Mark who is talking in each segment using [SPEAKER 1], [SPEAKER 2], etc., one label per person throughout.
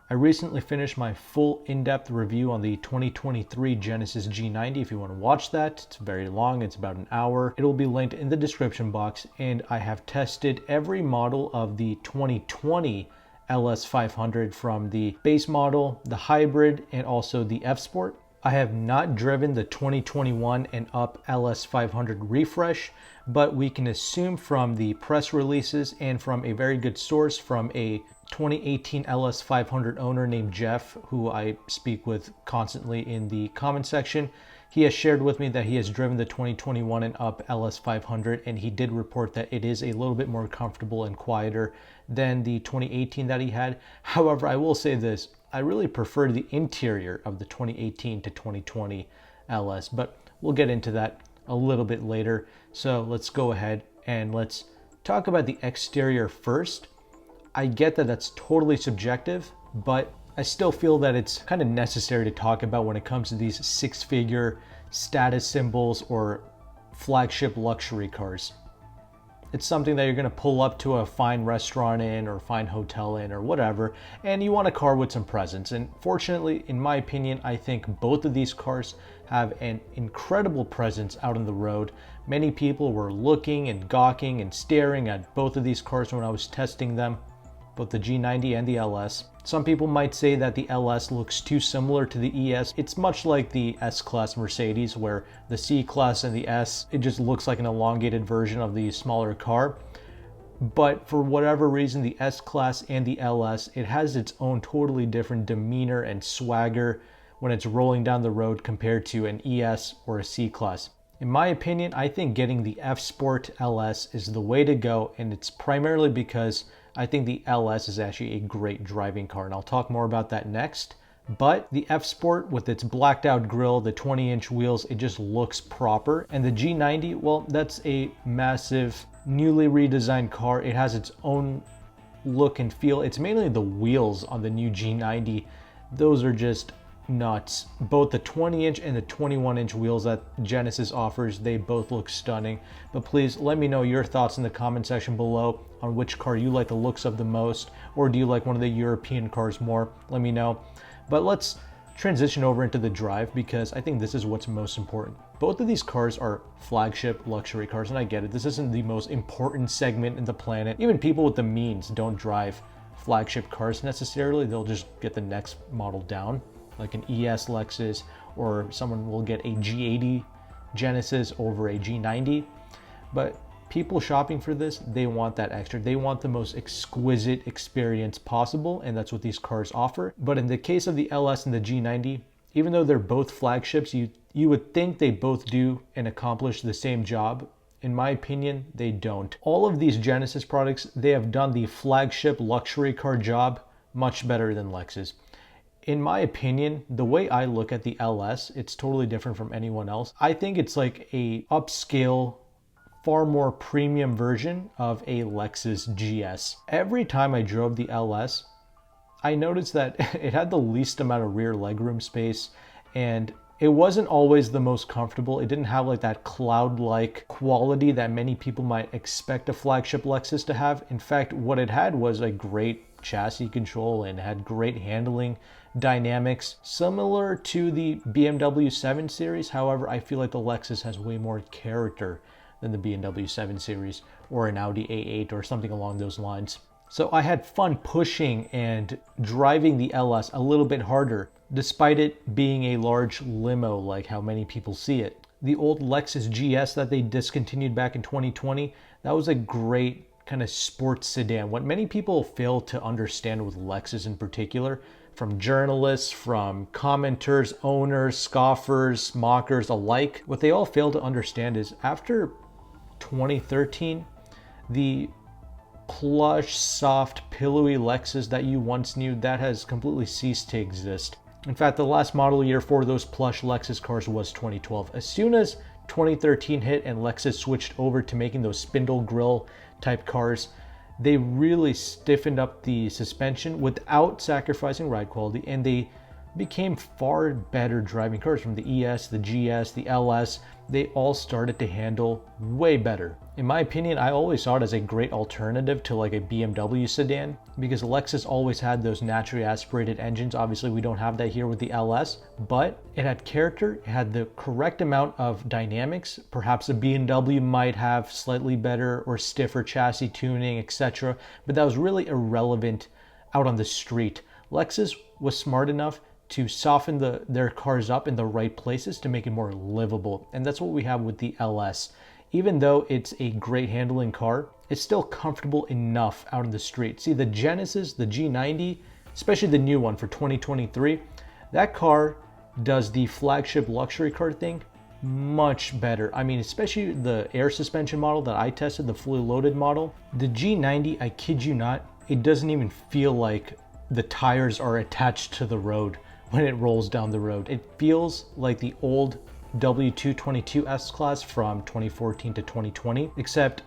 [SPEAKER 1] I recently finished my full in-depth review on the 2023 Genesis G90. If you want to watch that, it's very long, it's about an hour. It'll be linked in the description box, and I have tested every model of the 2020 LS500 from the base model, the hybrid, and also the F-Sport. I have not driven the 2021 and up LS500 refresh, but we can assume from the press releases and from a very good source from a 2018 LS500 owner named Jeff, who I speak with constantly in the comment section. He has shared with me that he has driven the 2021 and up LS500, and he did report that it is a little bit more comfortable and quieter than the 2018 that he had. However, I will say this, I really prefer the interior of the 2018 to 2020 LS, but we'll get into that a little bit later. So let's go ahead and let's talk about the exterior first. I get that that's totally subjective, but I still feel that it's kind of necessary to talk about when it comes to these six-figure status symbols or flagship luxury cars. It's something that you're going to pull up to a fine restaurant in or fine hotel in or whatever, and you want a car with some presence. And fortunately, in my opinion, I think both of these cars have an incredible presence out on the road. Many people were looking and gawking and staring at both of these cars when I was testing them, both the G90 and the LS. Some people might say that the LS looks too similar to the ES. It's much like the S-Class Mercedes, where the C-Class and the S, it just looks like an elongated version of the smaller car. But for whatever reason, the S-Class and the LS, it has its own totally different demeanor and swagger when it's rolling down the road compared to an ES or a C-Class. In my opinion, I think getting the F-Sport LS is the way to go, and it's primarily because I think the LS is actually a great driving car, and I'll talk more about that next. But the F-Sport with its blacked out grille, the 20-inch wheels, it just looks proper. And the G90, well, that's a massive, newly redesigned car. It has its own look and feel. It's mainly the wheels on the new G90. Those are just nuts. Both the 20-inch and the 21-inch wheels that Genesis offers, they both look stunning. But please let me know your thoughts in the comment section below on which car you like the looks of the most, or do you like one of the European cars more? Let me know. But let's transition over into the drive, because I think this is what's most important. Both of these cars are flagship luxury cars, and I get it. This isn't the most important segment in the planet. Even people with the means don't drive flagship cars necessarily. They'll just get the next model down, like an ES Lexus, or someone will get a G80 Genesis over a G90. But people shopping for this, they want that extra. They want the most exquisite experience possible, and that's what these cars offer. But in the case of the LS and the G90, even though they're both flagships, you would think they both do and accomplish the same job. In my opinion, they don't. All of these Genesis products, they have done the flagship luxury car job much better than Lexus. In my opinion, the way I look at the LS, it's totally different from anyone else. I think it's like a upscale, far more premium version of a Lexus GS. Every time I drove the LS, I noticed that it had the least amount of rear legroom space, and it wasn't always the most comfortable. It didn't have like that cloud-like quality that many people might expect a flagship Lexus to have. In fact, what it had was a great chassis control and had great handling dynamics, similar to the BMW 7 Series. However, I feel like the Lexus has way more character than the BMW 7 Series or an Audi A8 or something along those lines. So I had fun pushing and driving the LS a little bit harder, despite it being a large limo like how many people see it. The old Lexus GS that they discontinued back in 2020, that was a great kind of sports sedan. What many people fail to understand with Lexus in particular, from journalists, from commenters, owners, scoffers, mockers alike, what they all fail to understand is after 2013, the plush, soft, pillowy Lexus that you once knew, that has completely ceased to exist. In fact, the last model year for those plush Lexus cars was 2012. As soon as 2013 hit and Lexus switched over to making those spindle grille type cars, they really stiffened up the suspension without sacrificing ride quality, and they became far better driving cars. From the ES, the GS, the LS, they all started to handle way better. In my opinion, I always saw it as a great alternative to like a BMW sedan, because Lexus always had those naturally aspirated engines. Obviously we don't have that here with the LS, but it had character, it had the correct amount of dynamics. Perhaps a BMW might have slightly better or stiffer chassis tuning, etc., but that was really irrelevant out on the street. Lexus was smart enough to soften their cars up in the right places to make it more livable. And that's what we have with the LS. Even though it's a great handling car, it's still comfortable enough out in the street. See, the Genesis, the G90, especially the new one for 2023, that car does the flagship luxury car thing much better. I mean, especially the air suspension model that I tested, the fully loaded model. The G90, I kid you not, it doesn't even feel like the tires are attached to the road when it rolls down the road. It feels like the old W222 S-Class from 2014 to 2020, except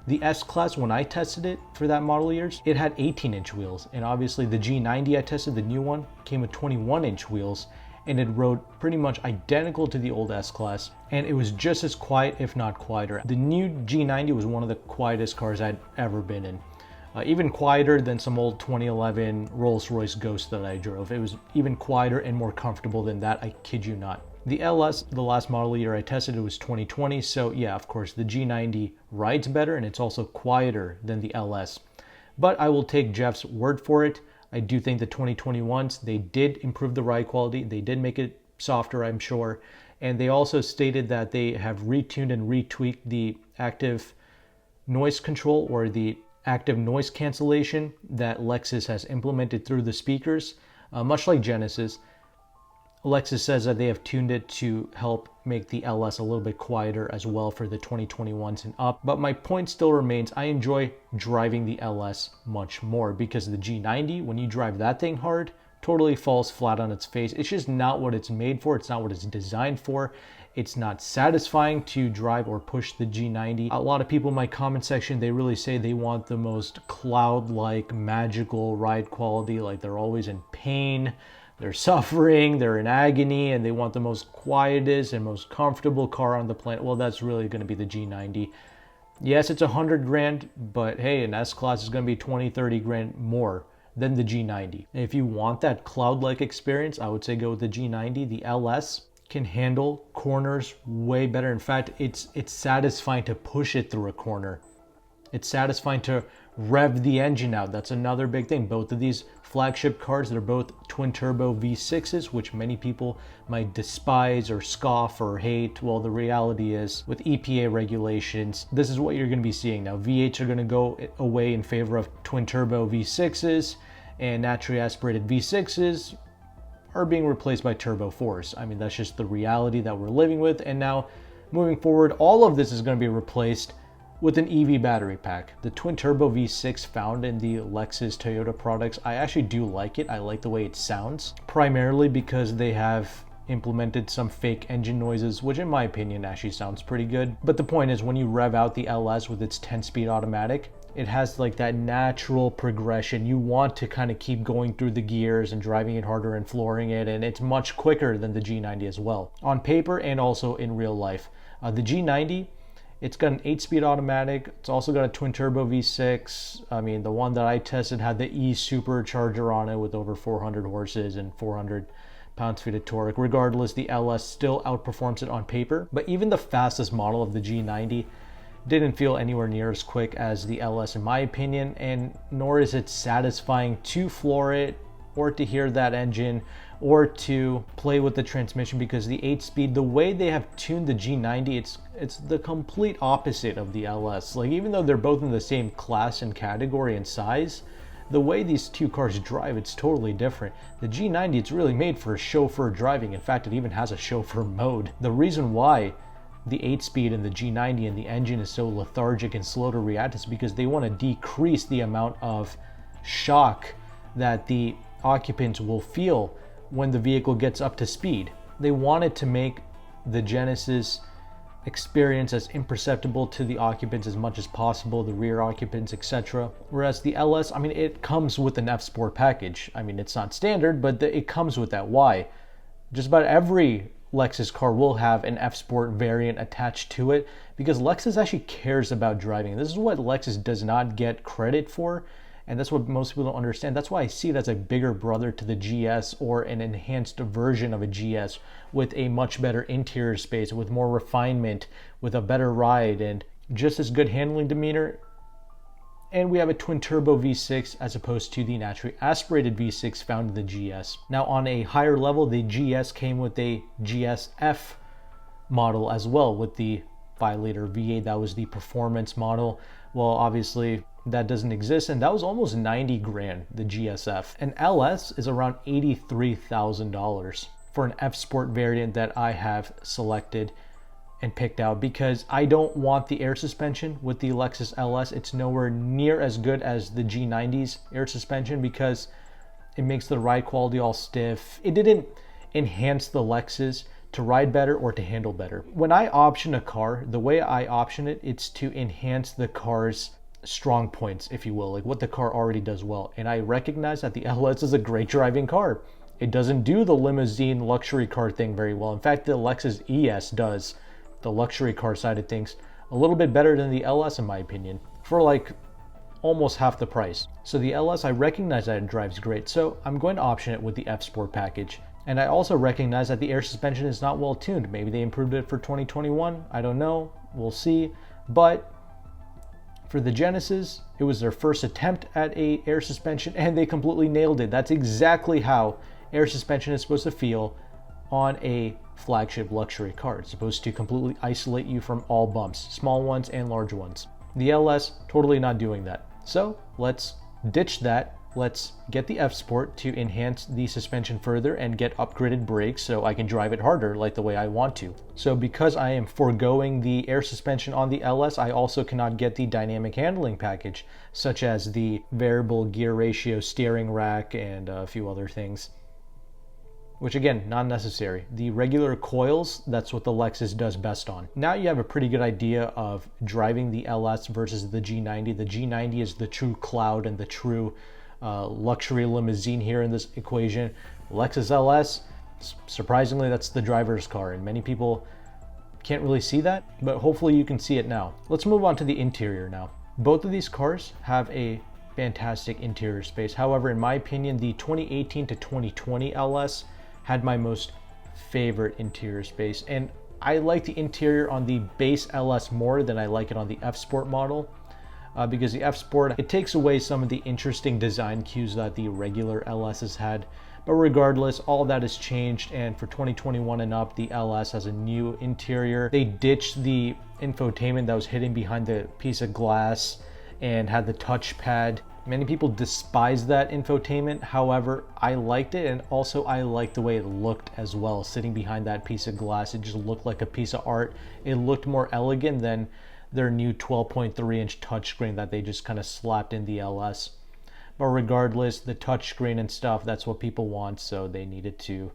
[SPEAKER 1] the S-Class, when I tested it for that model years, it had 18-inch wheels. And obviously the G90 I tested, the new one, came with 21-inch wheels, and it rode pretty much identical to the old S-Class. And it was just as quiet, if not quieter. The new G90 was one of the quietest cars I'd ever been in. Even quieter than some old 2011 Rolls-Royce Ghost that I drove. It was even quieter and more comfortable than that, I kid you not. The LS, the last model year I tested, it was 2020, so yeah, of course, the G90 rides better and it's also quieter than the LS. But I will take Jeff's word for it. I do think the 2021s, they did improve the ride quality. They did make it softer, I'm sure. And they also stated that they have retuned and retweaked the active noise control, or the active noise cancellation that Lexus has implemented through the speakers. Much like Genesis, Lexus says that they have tuned it to help make the LS a little bit quieter as well for the 2021s and up. But my point still remains, I enjoy driving the LS much more, because the G90, when you drive that thing hard, totally falls flat on its face. It's just not what it's made for. It's not what it's designed for. It's not satisfying to drive or push the G90. A lot of people in my comment section, they really say they want the most cloud-like magical ride quality, like they're always in pain, they're suffering, they're in agony, and they want the most quietest and most comfortable car on the planet. Well, that's really going to be the G90. Yes, it's 100 grand, but hey, an S-Class is going to be 20, 30 grand more than the G90. And if you want that cloud-like experience, I would say go with the G90. The LS can handle corners way better. In fact, it's satisfying to push it through a corner. It's satisfying to rev the engine out. That's another big thing. Both of these flagship cars, they're both twin turbo V6s, which many people might despise or scoff or hate. Well, the reality is, with EPA regulations, this is what you're going to be seeing now. V8s are going to go away in favor of twin turbo V6s, and naturally aspirated V6s are being replaced by turbo 4s. I mean, that's just the reality that we're living with. And now, moving forward, all of this is going to be replaced with an EV battery pack. The twin turbo V6 found in the Lexus Toyota products, I actually do like it. I like the way it sounds, primarily because they have implemented some fake engine noises, which in my opinion actually sounds pretty good. But the point is, when you rev out the LS with its 10-speed automatic, it has like that natural progression. You want to kind of keep going through the gears and driving it harder and flooring it, and it's much quicker than the G90 as well, on paper and also in real life. The G90, it's got an 8-speed automatic. It's also got a twin turbo V6. I mean, the one that I tested had the E supercharger on it with over 400 horses and 400 pounds-feet of torque. Regardless, the LS still outperforms it on paper. But even the fastest model of the G90 didn't feel anywhere near as quick as the LS in my opinion, and nor is it satisfying to floor it or to hear that engine or to play with the transmission, because the 8-speed, the way they have tuned the G90, it's the complete opposite of the LS. Like, even though they're both in the same class and category and size, the way these two cars drive, it's totally different. The G90, it's really made for chauffeur driving. In fact, it even has a chauffeur mode. The reason why the 8-speed in the G90 and the engine is so lethargic and slow to react is because they want to decrease the amount of shock that the occupants will feel when the vehicle gets up to speed. They wanted to make the Genesis experience as imperceptible to the occupants as much as possible, the rear occupants, etc. Whereas the LS, I mean, it comes with an F Sport package. I mean, it's not standard, but it comes with that. Why? Just about every Lexus car will have an F Sport variant attached to it because Lexus actually cares about driving. This is what Lexus does not get credit for, and that's what most people don't understand. That's why I see it as a bigger brother to the GS or an enhanced version of a GS with a much better interior space, with more refinement, with a better ride, and just as good handling demeanor. And we have a twin turbo V6 as opposed to the naturally aspirated V6 found in the GS. Now on a higher level, the GS came with a GSF model as well with the 5-liter V8. That was the performance model. Well, obviously that doesn't exist, and that was almost 90 grand, the GSF. An LS is around $83,000 for an F Sport variant that I have selected and picked out because I don't want the air suspension with the Lexus LS. It's nowhere near as good as the G90's air suspension because it makes the ride quality all stiff. It didn't enhance the Lexus to ride better or to handle better. When I option a car, the way I option it, it's to enhance the car's strong points, if you will, like what the car already does well. And I recognize that the LS is a great driving car. It doesn't do the limousine luxury car thing very well. In fact, the Lexus ES does the luxury car side of things a little bit better than the LS in my opinion, for like almost half the price. So the LS, I recognize that it drives great, so I'm going to option it with the F Sport package. And I also recognize that the air suspension is not well tuned. Maybe they improved it for 2021, I don't know, we'll see. But for the Genesis, it was their first attempt at a air suspension and they completely nailed it. That's exactly how air suspension is supposed to feel on a flagship luxury car. It's supposed to completely isolate you from all bumps, small ones and large ones. The LS, totally not doing that. So let's ditch that. Let's get the F Sport to enhance the suspension further and get upgraded brakes so I can drive it harder like the way I want to. So because I am foregoing the air suspension on the LS, I also cannot get the dynamic handling package, such as the variable gear ratio steering rack and a few other things, which again, not necessary. The regular coils, that's what the Lexus does best on. Now you have a pretty good idea of driving the LS versus the G90. The G90 is the true cloud and the true luxury limousine here in this equation. Lexus LS, surprisingly, that's the driver's car, and many people can't really see that, but hopefully you can see it now. Let's move on to the interior now. Both of these cars have a fantastic interior space. However, in my opinion, the 2018 to 2020 LS had my most favorite interior space, and I like the interior on the base LS more than I like it on the F Sport model, because the F Sport, it takes away some of the interesting design cues that the regular LSs had. But regardless, all that has changed, and for 2021 and up, the LS has a new interior. They ditched the infotainment that was hidden behind the piece of glass and had the touchpad. Many people despise that infotainment. However, I liked it, and also I liked the way it looked as well. Sitting behind that piece of glass, it just looked like a piece of art. It looked more elegant than their new 12.3-inch touchscreen that they just kind of slapped in the LS. But regardless, the touchscreen and stuff, that's what people want, so they needed to,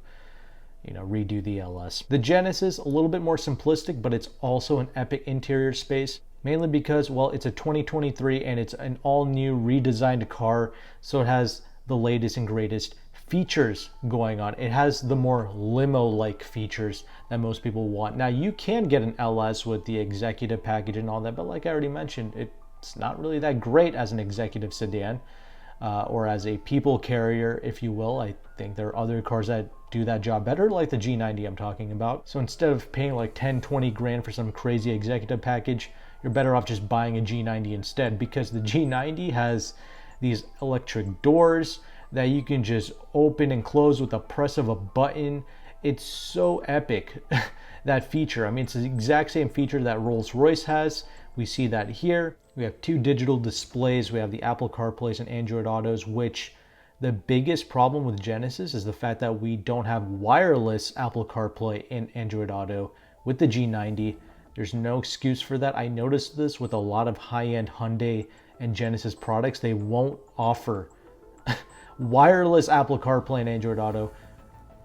[SPEAKER 1] redo the LS. The Genesis, a little bit more simplistic, but it's also an epic interior space. Mainly because, well, it's a 2023 and it's an all-new redesigned car, so it has the latest and greatest features going on. It has the more limo-like features that most people want. Now, you can get an LS with the executive package and all that, but like I already mentioned, it's not really that great as an executive sedan or as a people carrier, if you will. I think there are other cars that do that job better, like the G90 I'm talking about. So instead of paying like 10, 20 grand for some crazy executive package, you're better off just buying a G90 instead, because the G90 has these electric doors that you can just open and close with the press of a button. It's so epic, that feature. I mean, it's the exact same feature that Rolls-Royce has. We see that here. We have 2 digital displays. We have the Apple CarPlay and Android Autos, which the biggest problem with Genesis is the fact that we don't have wireless Apple CarPlay and Android Auto with the G90. There's no excuse for that. I noticed this with a lot of high-end Hyundai and Genesis products. They won't offer wireless Apple CarPlay and Android Auto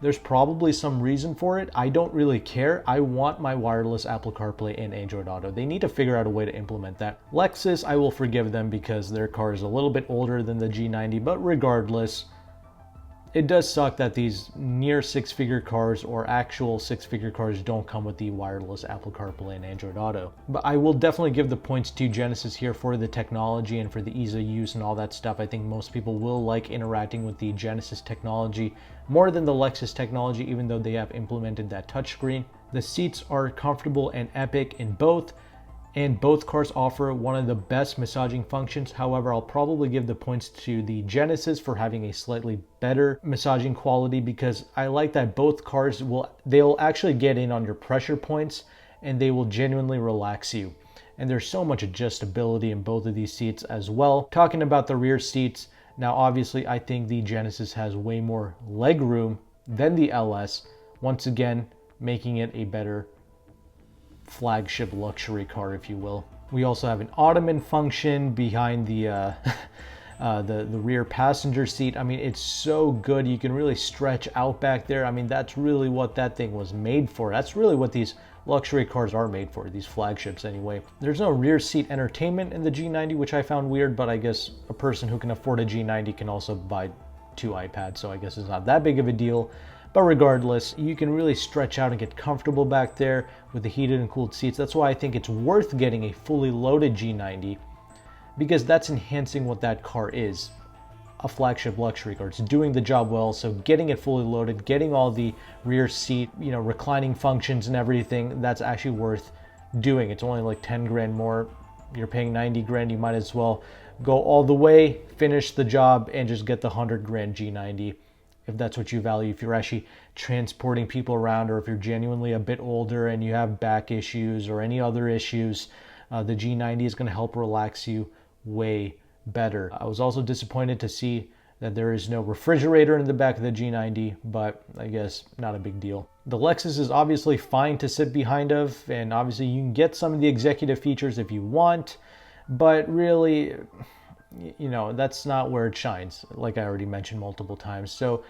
[SPEAKER 1] There's probably some reason for it. I don't really care. I want my wireless Apple CarPlay and Android Auto. They need to figure out a way to implement that. Lexus, I will forgive them because their car is a little bit older than the G90, but regardless, it does suck that these near six-figure cars or actual six-figure cars don't come with the wireless Apple CarPlay and Android Auto. But I will definitely give the points to Genesis here for the technology and for the ease of use and all that stuff. I think most people will like interacting with the Genesis technology more than the Lexus technology, even though they have implemented that touchscreen. The seats are comfortable and epic in both, and both cars offer one of the best massaging functions. However, I'll probably give the points to the Genesis for having a slightly better massaging quality, because I like that both cars they'll actually get in on your pressure points and they will genuinely relax you. And there's so much adjustability in both of these seats as well. Talking about the rear seats, now obviously I think the Genesis has way more leg room than the LS, once again making it a better flagship luxury car, if you will. We also have an ottoman function behind the rear passenger seat. I mean, it's so good. You can really stretch out back there. I mean, that's really what that thing was made for. That's really what these luxury cars are made for, these flagships anyway. There's no rear seat entertainment in the G90, which I found weird, but I guess a person who can afford a G90 can also buy 2 iPads, so I guess it's not that big of a deal. But regardless, you can really stretch out and get comfortable back there with the heated and cooled seats. That's why I think it's worth getting a fully loaded G90, because that's enhancing what that car is, a flagship luxury car. It's doing the job well, so getting it fully loaded, getting all the rear seat, reclining functions and everything, that's actually worth doing. It's only like 10 grand more. You're paying 90 grand, you might as well go all the way, finish the job, and just get the 100 grand G90. If that's what you value, if you're actually transporting people around, or if you're genuinely a bit older and you have back issues or any other issues, the G90 is going to help relax you way better. I was also disappointed to see that there is no refrigerator in the back of the G90, but I guess not a big deal. The Lexus is obviously fine to sit behind of, and obviously you can get some of the executive features if you want, but really, that's not where it shines, like I already mentioned multiple times. So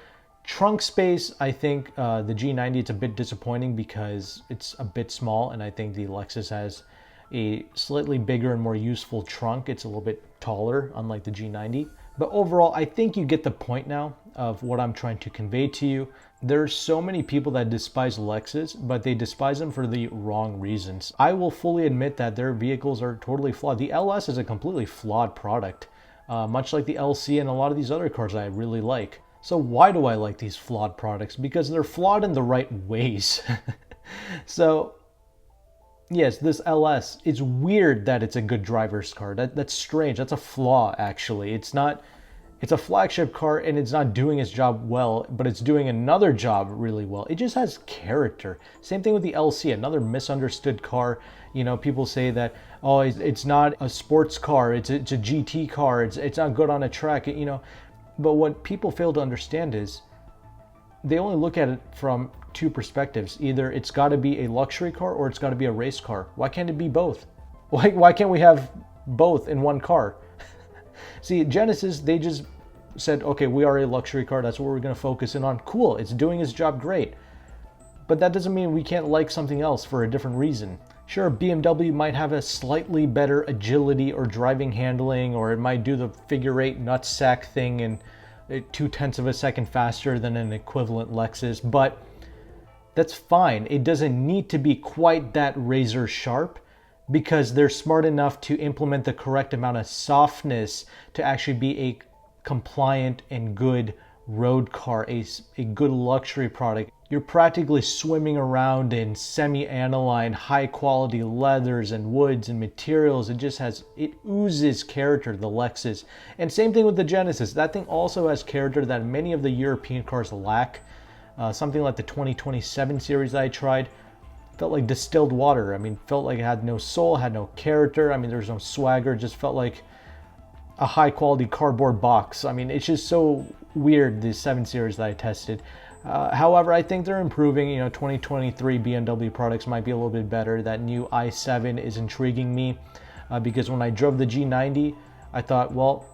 [SPEAKER 1] trunk space, I think the G90, it's a bit disappointing because it's a bit small, and I think the Lexus has a slightly bigger and more useful trunk. It's a little bit taller, unlike the G90. But overall, I think you get the point now of what I'm trying to convey to you. There's so many people that despise Lexus, but they despise them for the wrong reasons. I will fully admit that their vehicles are totally flawed. The LS is a completely flawed product, much like the LC and a lot of these other cars I really like. So why do I like these flawed products? Because they're flawed in the right ways. So yes, this LS, it's weird that it's a good driver's car. That's strange. That's a flaw, actually. It's a flagship car and it's not doing its job well, but it's doing another job really well. It just has character. Same thing with the LC, another misunderstood car. People say that, oh, it's not a sports car, it's a GT car, it's not good on a track, But what people fail to understand is they only look at it from two perspectives. Either it's got to be a luxury car or it's got to be a race car. Why can't it be both? Why can't we have both in one car? See, Genesis, they just said, okay, we are a luxury car. That's what we're going to focus in on. Cool, it's doing its job great. But that doesn't mean we can't like something else for a different reason. Sure, BMW might have a slightly better agility or driving handling, or it might do the figure-8 nutsack thing in 0.2 of a second faster than an equivalent Lexus, but that's fine. It doesn't need to be quite that razor sharp, because they're smart enough to implement the correct amount of softness to actually be a compliant and good road car, a good luxury product. You're practically swimming around in semi-aniline, high-quality leathers and woods and materials. It oozes character, the Lexus. And same thing with the Genesis. That thing also has character that many of the European cars lack. Something like the 2027 series that I tried felt like distilled water. I mean, felt like it had no soul, had no character. I mean, there's no swagger. It just felt like a high-quality cardboard box. I mean, it's just so weird, the 7 series that I tested. However, I think they're improving. 2023 BMW products might be a little bit better. That new i7 is intriguing me because when I drove the G90, I thought, well,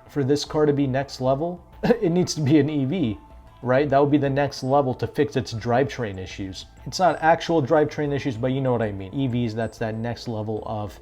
[SPEAKER 1] for this car to be next level, it needs to be an EV. right? That would be the next level to fix its drivetrain issues. It's not actual drivetrain issues, but you know what I mean. EVs, that's that next level of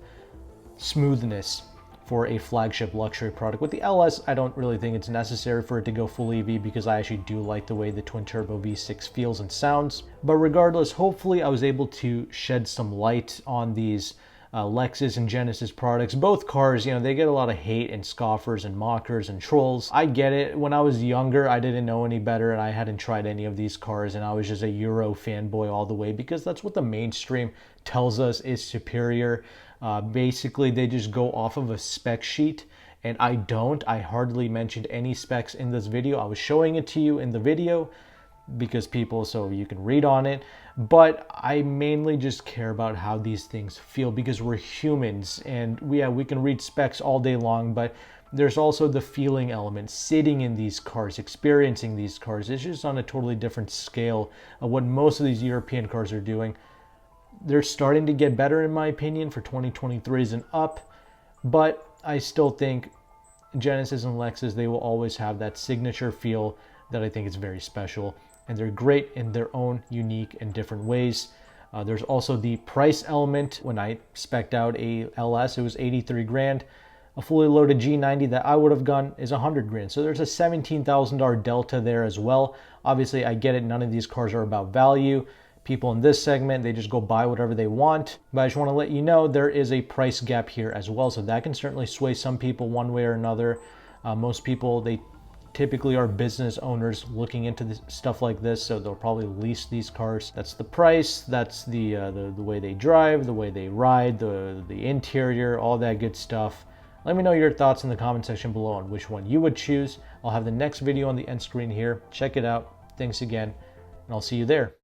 [SPEAKER 1] smoothness for a flagship luxury product. With the LS, I don't really think it's necessary for it to go full EV because I actually do like the way the twin turbo V6 feels and sounds. But regardless, hopefully I was able to shed some light on these Lexus and Genesis products. Both cars, you know, they get a lot of hate and scoffers and mockers and trolls. I get it. When I was younger, I didn't know any better and I hadn't tried any of these cars, and I was just a Euro fanboy all the way because that's what the mainstream tells us is superior. Basically, they just go off of a spec sheet, and I don't. I hardly mentioned any specs in this video. I was showing it to you in the video because people, so you can read on it, but I mainly just care about how these things feel because we're humans, and we can read specs all day long, but there's also the feeling element, sitting in these cars, experiencing these cars. It's just on a totally different scale of what most of these European cars are doing. They're starting to get better, in my opinion, for 2023s and up, but I still think Genesis and Lexus, they will always have that signature feel that I think is very special, and they're great in their own unique and different ways. There's also the price element. When I spec'd out a LS, it was 83 grand. A fully loaded G90 that I would have gone is 100 grand. So there's a $17,000 delta there as well. Obviously, I get it. None of these cars are about value. People in this segment, they just go buy whatever they want. But I just want to let you know there is a price gap here as well. So that can certainly sway some people one way or another. Most people, they typically are business owners looking into this, stuff like this, so they'll probably lease these cars. That's the price, that's the way they drive, the way they ride, the interior, all that good stuff. Let me know your thoughts in the comment section below on which one you would choose. I'll have the next video on the end screen here. Check it out. Thanks again, and I'll see you there.